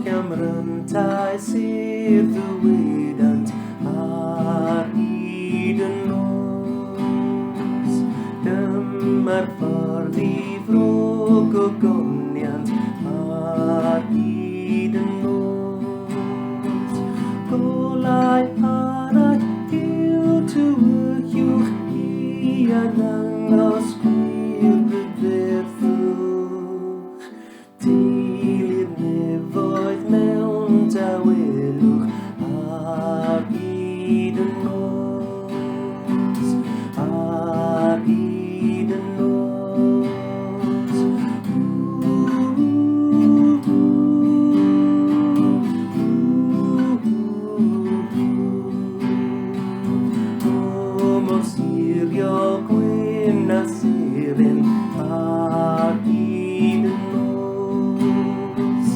Camryntai sydd ddywydant ar hyd y nos. Dyma'r ffordd I frwg o goniant ar hyd y nos. Golau arall yw tywyllwch I arddangos gwir brydferthwch. Dilyn nefoedd mewn dawelwch ar hyd y nos, ar hyd y nos. O mor sirio gwyn a siren ar hyd y nos.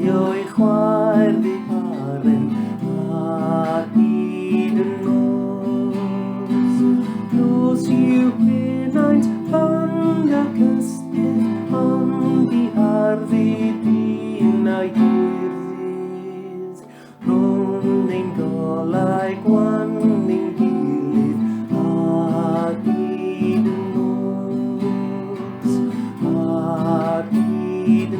Leo'i chwaer fi haren ar hyd y nos. Nos yw penaint band ac ystyd, ond I arddu dyn a'i gwyrddyd. Rhwng ein golau gwan ein gilydd ar hyd y nos, ar hyd y